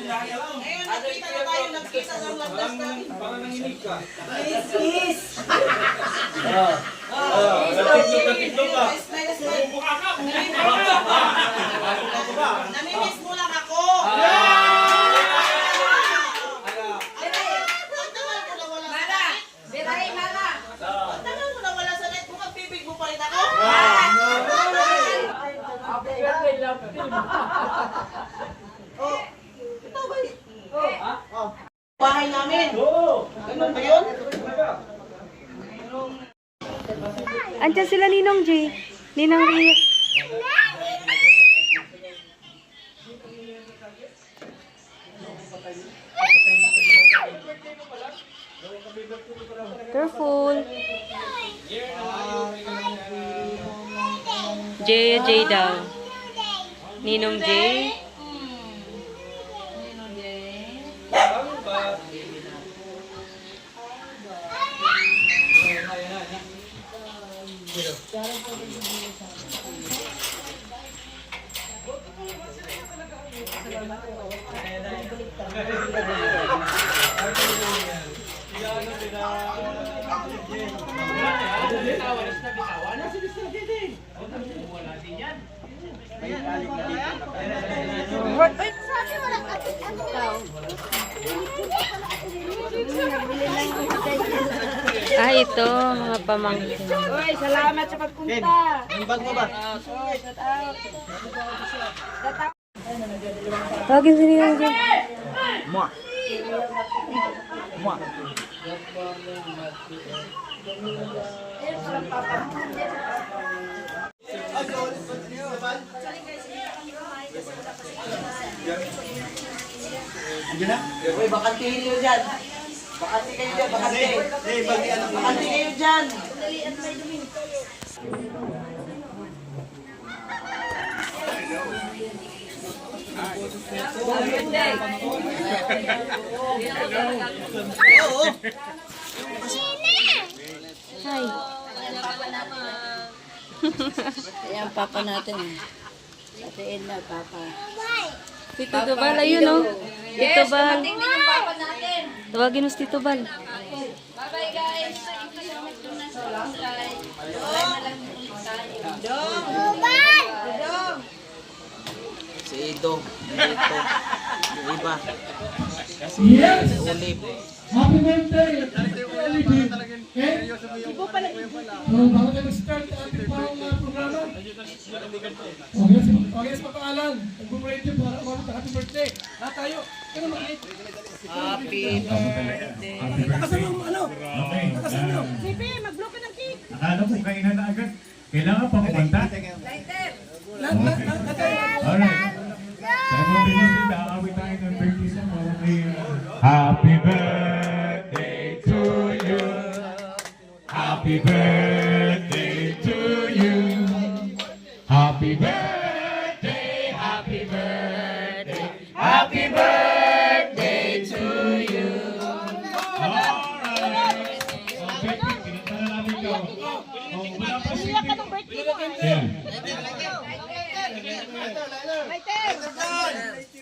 Ngayon, nakita na tayo, nagkita sa landas namin. Parang nanginig ka. Kiss! Natiklog ka. Namimiss mo lang ako. Tagal mo na wala sa net mo, pag-bibig mo pa rin ako. Ito ba yun? Bahay namin. Ganun ba yun? Andiyan sila Ninong J. Ninang Ria. Careful. J daw. Ninong J. Ah, ito, mga pamangkin. Uy, salamat sa pagpunta. Yung bag mo ba? Tawagin si Ninong J. Mua. Mua. Andiyan na? Uy, bakantihin nyo dyan. Bakanti kayo dyan, bakanti. Bakanti kayo dyan. Hi. Ayan, papa natin. Satiin na, papa. Tito Bal, ayun o. Tito Bal. Tingnan yung papa natin. Tawagin mo si Tito Bal. Bye-bye, guys. Thank you so much na sa kulay. Bye na lang ulit tayo. Dong! Si Ido. Ito. Yung iba. Si Ulip. Happy birthday! Okay? So, bago tayo mag-start ang ating programa. Okay, sa pangalan. Nag-cooperate yun para umabot ang happy birthday. Lahat tayo. Kaya mag-eat. Happy birthday. Nakasan yung ano? Nakasan nyo. Sipi, mag-blow ka ng cake. Akala ko kainan na agad. Kailangan pa pumunta. Lahat. Alright. Simultaneously, nakakawit tayo ng birthday song. Happy birthday to you. Happy birthday to you. Happy birthday, happy birthday, happy birthday to you. Alright. Okay, pinita na namin ito. Oh, wala pa si... Yeah.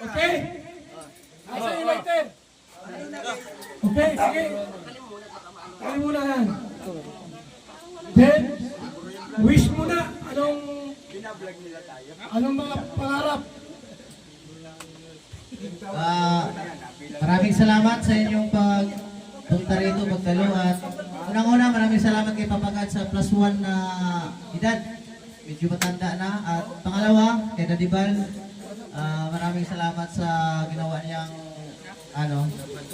Okay? Asa yung lighter? Okay, sige. Kali muna yan. Then, wish muna. Anong mga pangarap? Maraming salamat sa inyong pagpunta rito, magdalo at unang-una maraming salamat kay Papagat sa +1 na edad. Medyo matanda na. At pangalawa, kay Daddy Bal, maraming salamat sa ginawa niyang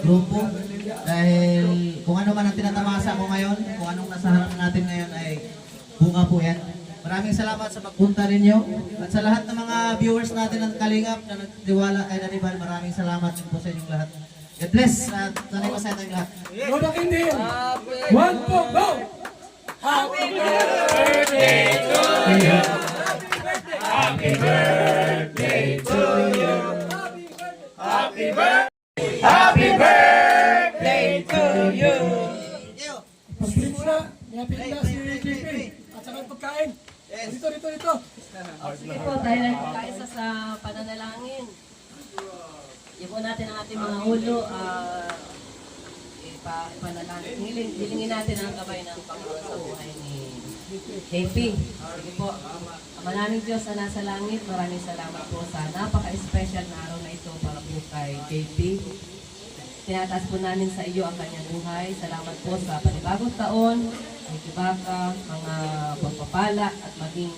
grupo. Dahil kung ano man ang tinatamasa ko ngayon, kung anong nasa harap natin ngayon ay bunga po yan. Maraming salamat sa pagpunta ninyo. At sa lahat ng mga viewers natin ng Kalingap na nagtiwala kay Daddy Bal, maraming salamat din po sa inyong lahat. God bless at sanay masaya tayong lahat. Lord of India. One, two, go! Happy birthday to you. Happy birthday to you. Happy birthday. Happy birthday to you. Pagpili muna. May apil na si JP. At saka yung pagkain. Dito. Sige po, tayo na kaisa sa pananalangin. Ipo natin ang ating mga ulo. Ipanalangin. Hilingin natin ang gabay ng Panginoon sa buhay ni JP. Sige po. Ama naming Diyos na nasa langit, maraming salamat po sa napaka-special na araw na ito para po kay JP. Tinataas po namin sa iyo ang kanyang buhay. Salamat po sa panibagong taon, may kibaka, mga pagpapala at maging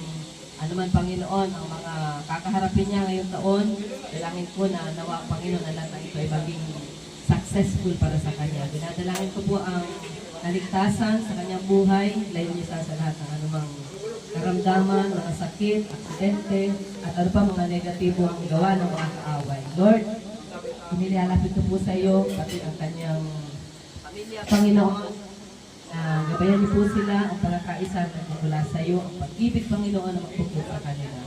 anuman Panginoon ang mga kakaharapin niya ngayong taon. Dalangin ko na nawa Panginoon na lahat ng ito ay maging successful para sa kanya. Dinadalangin ko po ang naligtasan sa kanyang buhay, layo niya sa lahat ng anumang karamdaman, mga sakit, aksidente, at ano pa mga negatibong gawa ng mga kaaway. Lord, inilalapit ko po sa iyo, pati ang kanyang pamilya, Panginoon, na gabayan niyo po sila ang pagkakaisa na mula sa iyo, ang pag-ibig, Panginoon, na magpupulot sa kanila.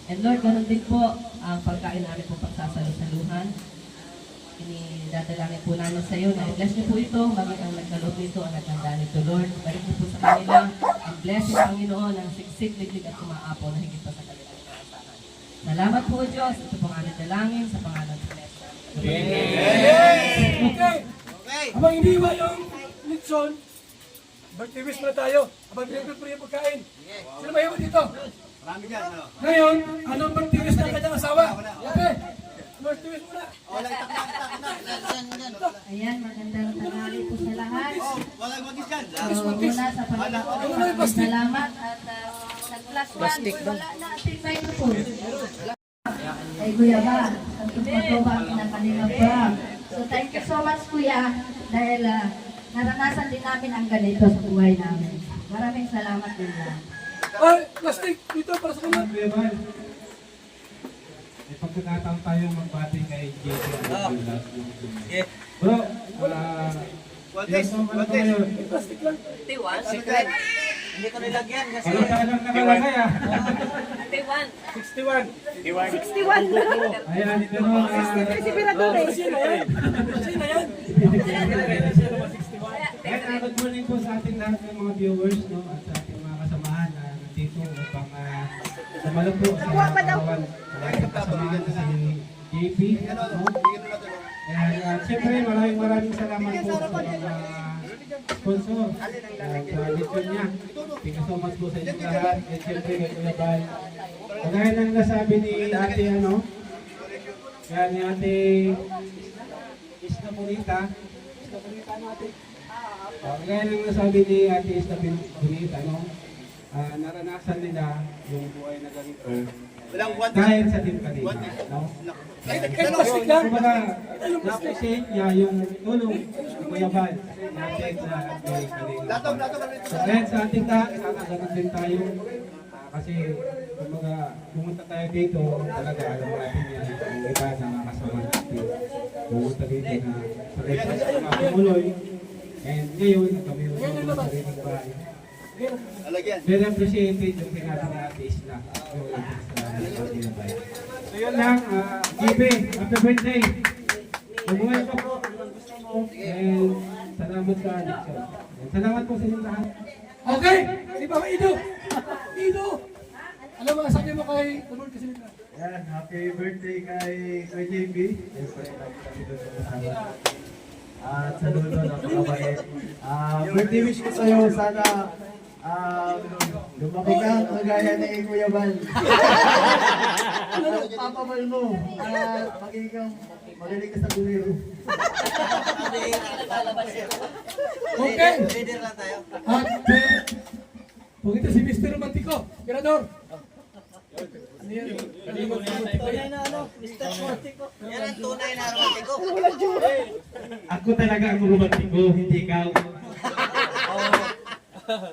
And Lord, ganun din po ang pagkain namin po pagsasalusaluhan. Inidadalangin po namin sa iyo na i-bless niyo po ito, maging ang nagkaloob nito, ang naghanda nito, Lord. Balik niyo po sa kanila ang blessing, Panginoon, ang siksik, liglig at kumaapaw na higit pa sa kanilang inaasahan. Salamat po, Diyos. Ito po ang aming dalangin sa pangalan ng Kristo. Okay. Habang iniwa yung litson, birthday wish muna tayo. Habang pinag-prepare yung pagkain. Sino ba yung dito? Marami dyan, ano? Ngayon, anong birthday wish ng kanyang asawa? Okay. Birthday wish muna. Ayan, magandang tanghali po sa lahat. Walang magis dyan. Mula sa Panginoon, salamat at nag-plus one, wala na ating microphone. Ay Kuya Ba, ang tupatuba ng kanilang vlog. So thank you so much Kuya, dahil naranasan din namin ang ganito sa buhay namin. Maraming salamat din lang. Ay, plastic dito para sa kanya. May pagkakataon tayong magbati kay JP. Bro, Plastic lang. Secret. Hindi ko nilagyan kasi... Ano talagang nakalagay ah? 61. 61 na. Ayan, ito no. Si Pirador eh. Sino yan? Sino yan? Ayan, good morning po sa ating lahat ng mga viewers, no? At sa ating mga kasamahan na nandito upang sumalo po sa kawan. Kasamahan si JP, no? Ayan, siyempre maraming salamat po sa mga sponsor sa litson niya. Thank you so much po sa inyong lahat. At siyempre kay Kuya Bal. Kagaya ng nasabi ni ate ano, kaya ni ate Isna Bonita ano ate? Kagaya ng nasabi ni ate Isna Bonita, no? Naranasan nila yung buhay na ganito dahil sa Team Kalinga, no? Kumbaga, na-appreciate niya yung tulong ng Kuya Bal natin sa Team Kalinga. So, ngayon sa ating lahat, nakaganon din tayo. Kasi, kumbaga, pumunta tayo dito, talaga alam natin yan, ang iba na makasama natin. Pumunta dito na sa reference ng mga Pumuloy. And ngayon, kami yung mga sariling bahay. Very appreciated yung sinabi na Ate Isla. So yun lang, JP, happy birthday! Mabuhay pa po! And salamat sa Alexio. Salamat po sa inyong lahat. Okay, si Papa Ido. Ido. Alam mo, sabi mo kay Lord kasi nila. Yan, happy birthday kay JP. Siyempre, lagi kami doon sa kasama. At sa dulo, napakabait. Birthday wish ko sa'yo, sana lumaki ka kagaya ni Kuya Bal. Papabal mo. Magiging kang magaling ka sa gulero. Okay. Leader lang tayo. At kung ito si Mr. Romantico, Pirador. Ano yan? Tunay na ano, Mr. Romantiko. Yan ang tunay na romantiko. Ako talaga ang romantiko, hindi ikaw.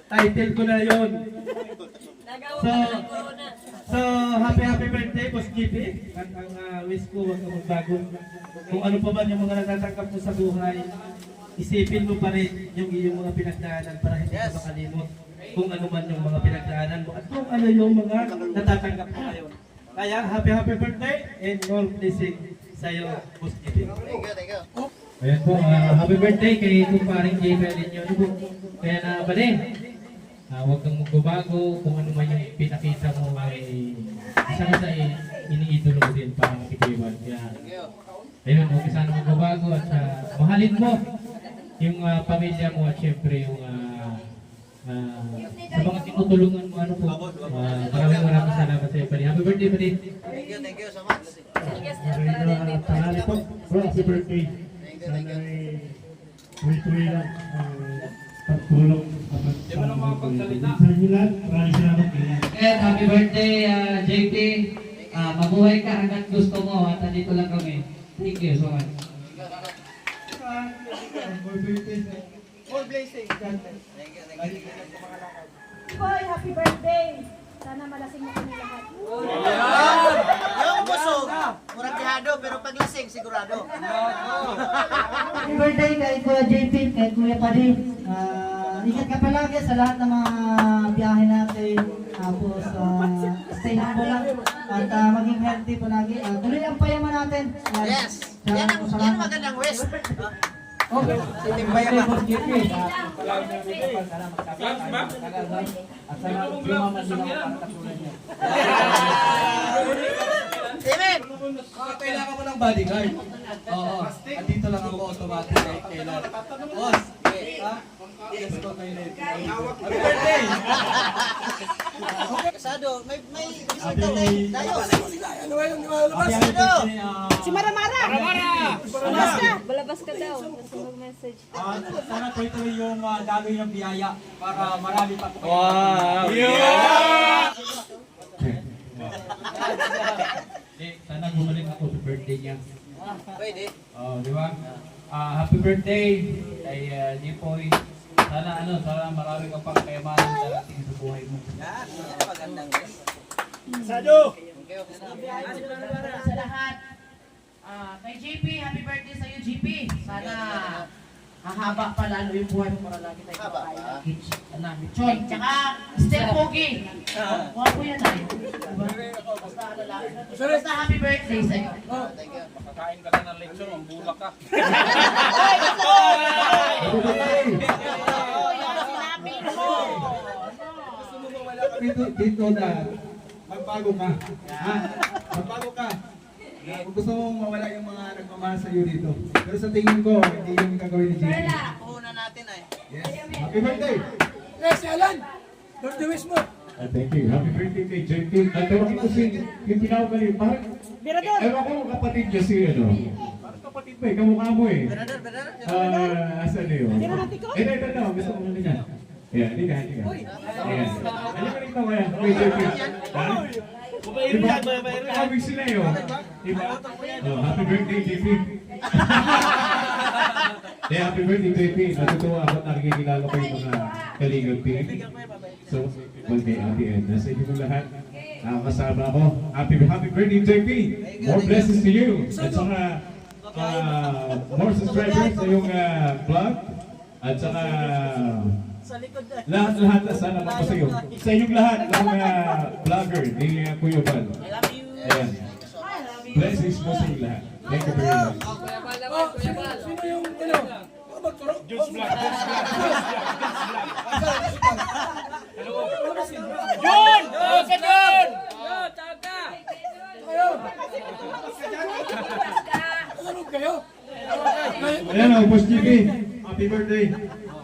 Title ko na yon. So happy birthday, Boss JP. At ang wish ko, huwag ka magbago. Kung ano pa man yung mga natatanggap mo sa buhay, isipin mo pa rin yung iyong mga pinagdaanan para hindi ka makalimot kung ano man yung mga pinagdaanan mo at kung ano yung mga natatanggap mo ngayon. Kaya happy birthday and all blessing sa iyo, Boss JP. Thank you. Ayan po, happy birthday kay kumparing JP ninyo. Kaya na bali, huwag kang magbabago kung ano man yung pinakita mo ay isa ka sa iniidolo mo din para makikiwan. Kaya ayun, huwag sana magbabago at mahalin mo yung pamilya mo at syempre yung sa mga tinutulungan mo, ano po. Maraming salamat sa iyo, Pali. Happy birthday, Pali. Thank you so much. Tanghali po. Bro, happy birthday. Sana ay tuloy-tuloy lang ang pagtulong sa mga pagsalita. Sa inyo lahat, maraming salamat. And happy birthday, JP. Mabuhay ka hanggang gusto mo at nandito lang kami. Thank you so much. More blessing. Boy, happy birthday! Sana malasing mo kami lahat. Yung busog, murang tihado, pero paglasing, sigurado. Happy birthday kay Kuya JP, kay Kuya Padi. Ingat ka palagi sa lahat ng mga biyahe natin. Tapos, stay humble lang. At maging healthy palagi. Tuloy ang payaman natin. Yes. Yan ang magandang wish. Okay. Timbayaman. Amen. Kailangan mo ng bodyguard. Oo. At dito lang ako automatic kahit kailan. Boss. Yes ko kayo na ito. Happy birthday! Kasado, may bisita tayo. Dayo. Ano nga yung lumalabas? Kasado. Si Maramara! Balabas ka! Balabas ka daw. Gusto mag-message. Sana tuloy-tuloy yung daloy ng biyaya para marami pa po. Wow! Sana bumalik ako sa birthday niya. Pwede. Oh, di ba? Happy birthday kay Nipoy. Sana sana marami kang pagkayamanan darating sa buhay mo. Yan, magandang wish. Sado! Sa lahat. Kay JP, happy birthday sa iyo, JP. Sana hahaba pa lalo yung buhay mo para lagi tayo kakain ng kids. Lechon. Tsaka, stay pogi. Wapo yan ay. Basta happy birthday sa iyo. Makakain ka na ng lechon, ang bulak ka. Dito na magbago ka. Ha? Magbago ka. Kung gusto mong mawala yung mga nagmamahal sa iyo dito. Pero sa tingin ko, hindi yung gagawin ni JP. Puhunan natin ay. Yes. Happy birthday! Yes, Alan! Birthday wish mo! Thank you. Happy birthday kay JP. At tawagin ko si yung tinawag ka rin. Parang, ewan ko kapatid niya si ano. Parang kapatid mo eh. Kamukha mo eh. Berador. Asan na yun? Ito. Gusto ko muna niya. Ayan, halika. Ayan. Halika rito kaya. Kay JP. Ha? Diba? Kawig sila yun. Diba? Oh, happy birthday, JP. Happy birthday, JP. Natutuwa ako at nakikilala ko yung mga Kalingap Pig. So, birthday at the end. Nasa inyo lahat. Nakakasama ako. Happy birthday, JP. More blessings to you. At saka, more subscribers sa iyong vlog. At saka, lahat na sana mapasayo. Sa inyong lahat ng vlogger ni Kuya Val. Ayan. Blessings mo sa inyong lahat. Thank you very much. Sino yung magturo? Juice Vlog. Jun! Okay, Jun! Tulog kayo? Ayan o, Boss JP. Happy birthday.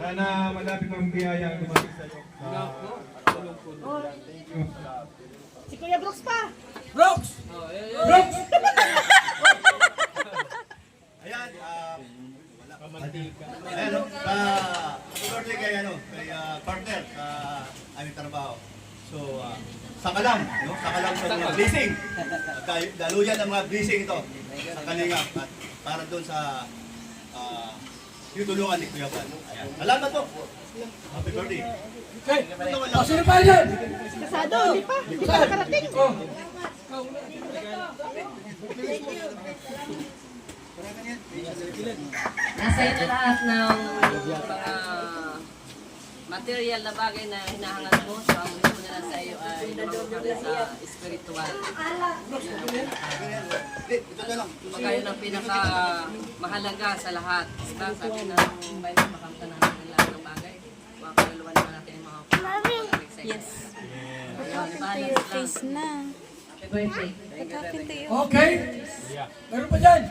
Sana malapit ang biyaya ang dumating sa iyo. Si Kuya Brooks pa! Brooks! Brooks! Ayan, ayan, happy birthday kay partner sa aming trabaho. So, saka lang sa mga blessing. Daluyan ng mga blessing ito sa Kalingap at para doon sa tutulungan ni Kuya Val. Ayan. Salamat po. Happy birthday. Okay. Sino pa yan? Kasado, hindi pa. Hindi pa nakarating. Nasa inyo lahat ng mga material na bagay na hinahangad mo. So, ang gusto ko na sa iyo ay lumabot ka rin sa spiritual. Magayon ang pinakamahalaga sa lahat. Diba? Sabi na ng Bible, makamta na natin lahat ng bagay. Makakaluluan naman natin yung mga pag-excited. Yes. Your face na. Happy birthday. Okay? Meron pa dyan?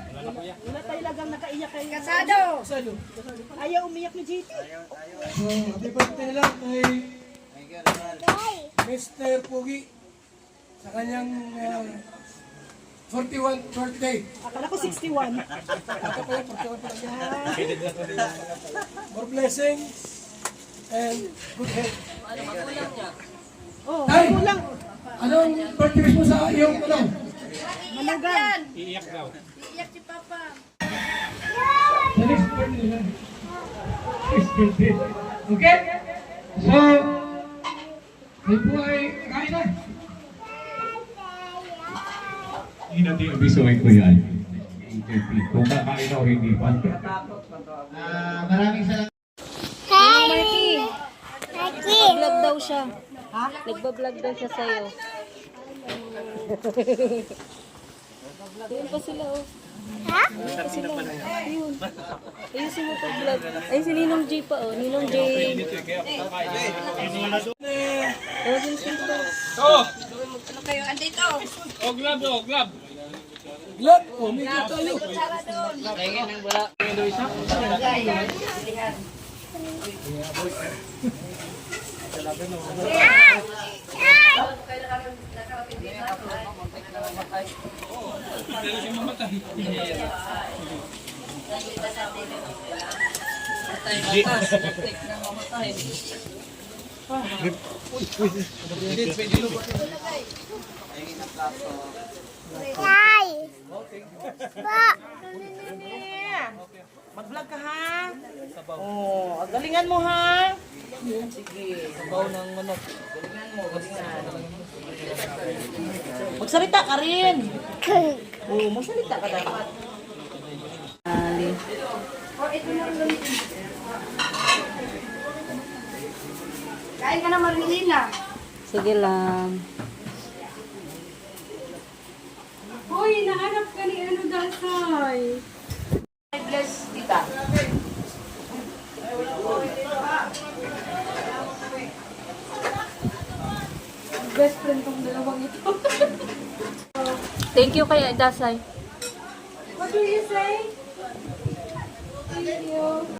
Wala tayo lagang nakaiyak kay Kasado! Kasado. Ayaw umiyak ni JP. So, happy birthday lang kay Mr. Pugi sa kanyang 41st birthday. Akala ko 61. Ako pala, 41 pa lang. More blessings and good health. Oh, Tay, kulang. anong birthday wish mo sa iyong ano? Manugan. Iiyak si Papa. Sa next birthday lang. Next birthday. Okay? So, kayo po ay kain na. Hindi natin abisuhin ko yan. Kung kakain o hindi pa. Maraming salamat. Nag-vlog daw siya. Ha? Nagbablog daw siya sa'yo. Doon pa sila, oh. Ha? Doon pa sila. Ayun. Ayusin mo pag-vlog. Ay, si Ninong J pa, oh. Ninong J. Tawagin sila ba? Ano kayo? Andito! Glad! Oh, may tayo. Mag-vlog ka ha? Oh, galingan mo ha? Sige, sabaw ng manok. Galingan mo, galingan. Magsalita ka rin. Oh, magsalita ka dapat. Kain ka na, Marilina. Sige lang. Hoy, nahanap ka ni ano Dasay. Bless tita. Best friend kong dalawang ito. Thank you kay Dasay. What do you say? Thank you.